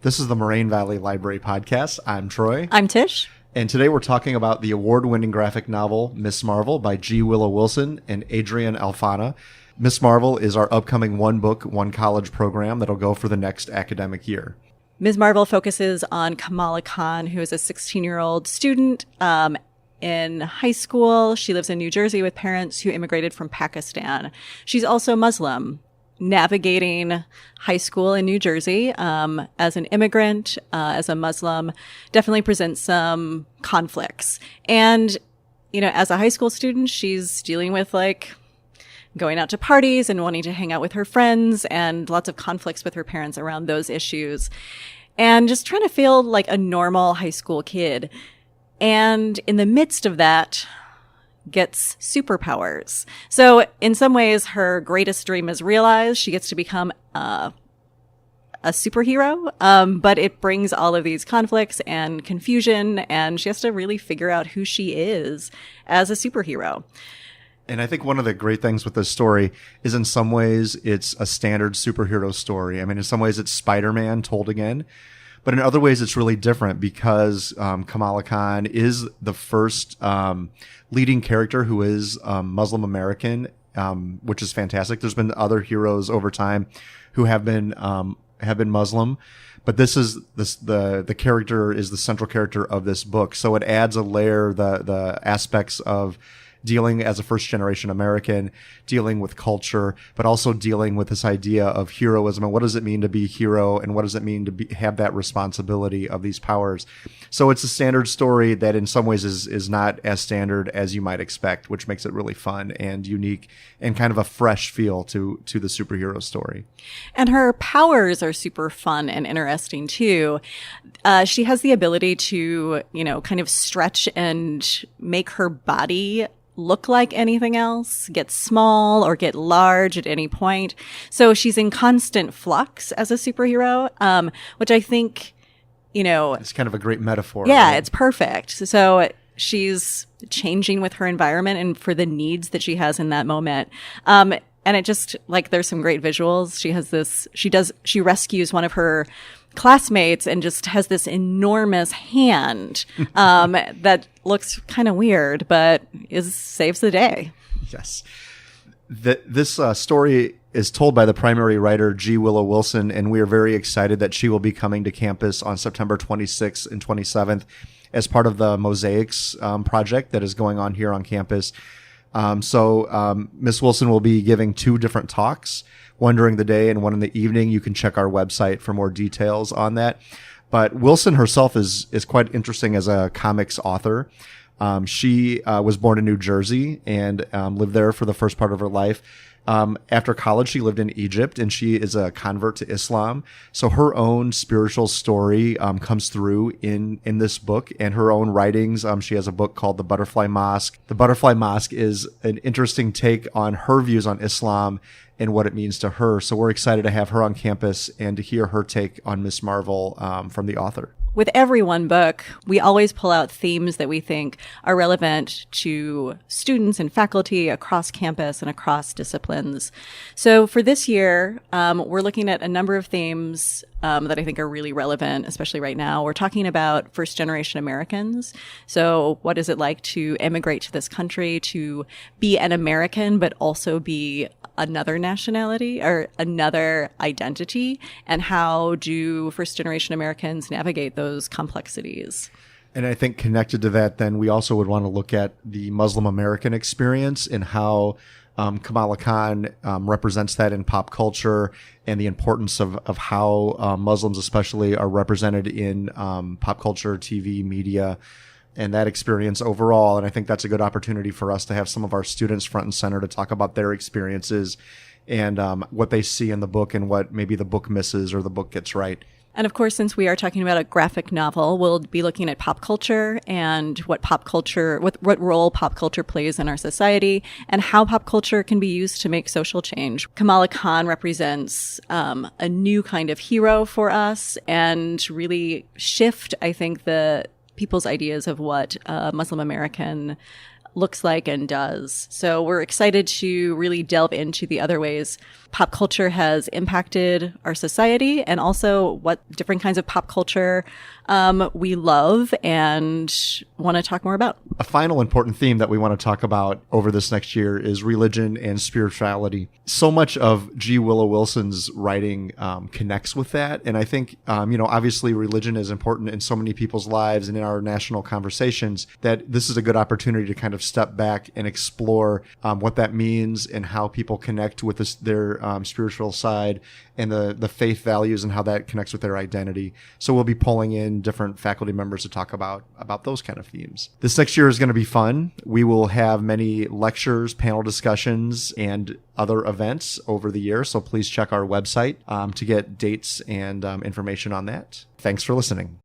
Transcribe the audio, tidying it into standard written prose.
This is the Moraine Valley Library Podcast. I'm Troy. I'm Tish. And today we're talking about the award-winning graphic novel, Miss Marvel by G. Willow Wilson and Adrian Alphona. Miss Marvel is our upcoming one-book, one-college program that'll go for the next academic year. Ms. Marvel focuses on Kamala Khan, who is a 16-year-old student in high school. She lives in New Jersey with parents who immigrated from Pakistan. She's also Muslim. Navigating high school in New Jersey as an immigrant, as a Muslim, definitely presents some conflicts. And, you know, as a high school student, she's dealing with going out to parties and wanting to hang out with her friends and lots of conflicts with her parents around those issues. And just trying to feel like a normal high school kid. And in the midst of that, gets superpowers. So in some ways, her greatest dream is realized. She gets to become a superhero, but it brings all of these conflicts and confusion, and she has to really figure out who she is as a superhero. And I think one of the great things with this story is in some ways it's a standard superhero story. I mean, in some ways it's Spider-Man told again. But in other ways, it's really different because Kamala Khan is the first leading character who is Muslim American, which is fantastic. There's been other heroes over time who have been Muslim, but this is the character is the central character of this book. So it adds a layer, the aspects of dealing as a first-generation American, dealing with culture, but also dealing with this idea of heroism and what does it mean to be a hero and what does it mean to have that responsibility of these powers. So it's a standard story that in some ways is not as standard as you might expect, which makes it really fun and unique and kind of a fresh feel to the superhero story. And her powers are super fun and interesting too. She has the ability to, kind of stretch and make her body look like anything else, get small or get large at any point. So she's in constant flux as a superhero, which I think, it's kind of a great metaphor. Yeah, right? It's perfect. So she's changing with her environment and for the needs that she has in that moment. And it just there's some great visuals. She rescues one of her classmates and just has this enormous hand that looks kind of weird, but saves the day. Yes. This story is told by the primary writer, G. Willow Wilson, and we are very excited that she will be coming to campus on September 26th and 27th as part of the Mosaics project that is going on here on campus. So Miss Wilson will be giving 2 different talks, one during the day and one in the evening. You can check our website for more details on that. But Wilson herself is quite interesting as a comics author. She was born in New Jersey and lived there for the first part of her life. After college, she lived in Egypt, and she is a convert to Islam. So her own spiritual story comes through in this book and her own writings. She has a book called The Butterfly Mosque. The Butterfly Mosque is an interesting take on her views on Islam and what it means to her. So we're excited to have her on campus and to hear her take on Miss Marvel from the author. With every one book, we always pull out themes that we think are relevant to students and faculty across campus and across disciplines. So for this year, we're looking at a number of themes that I think are really relevant, especially right now. We're talking about first-generation Americans. So what is it like to immigrate to this country, to be an American, but also be another nationality or another identity, and how do first-generation Americans navigate those complexities? And I think connected to that, then we also would want to look at the Muslim American experience and how Kamala Khan represents that in pop culture and the importance of how Muslims especially are represented in pop culture, TV, media, and that experience overall. And I think that's a good opportunity for us to have some of our students front and center to talk about their experiences and what they see in the book and what maybe the book misses or the book gets right. And of course, since we are talking about a graphic novel, we'll be looking at pop culture and what role pop culture plays in our society and how pop culture can be used to make social change. Kamala Khan represents a new kind of hero for us and really shift, I think, the people's ideas of what a Muslim American looks like and does. So we're excited to really delve into the other ways pop culture has impacted our society, and also what different kinds of pop culture we love and want to talk more about. A final important theme that we want to talk about over this next year is religion and spirituality. So much of G. Willow Wilson's writing connects with that. And I think, obviously religion is important in so many people's lives and in our national conversations, that this is a good opportunity to kind of step back and explore what that means and how people connect with their spiritual side and the faith values and how that connects with their identity. So we'll be pulling in different faculty members to talk about those kind of themes. This next year is going to be fun. We will have many lectures, panel discussions, and other events over the year. So please check our website to get dates and information on that. Thanks for listening.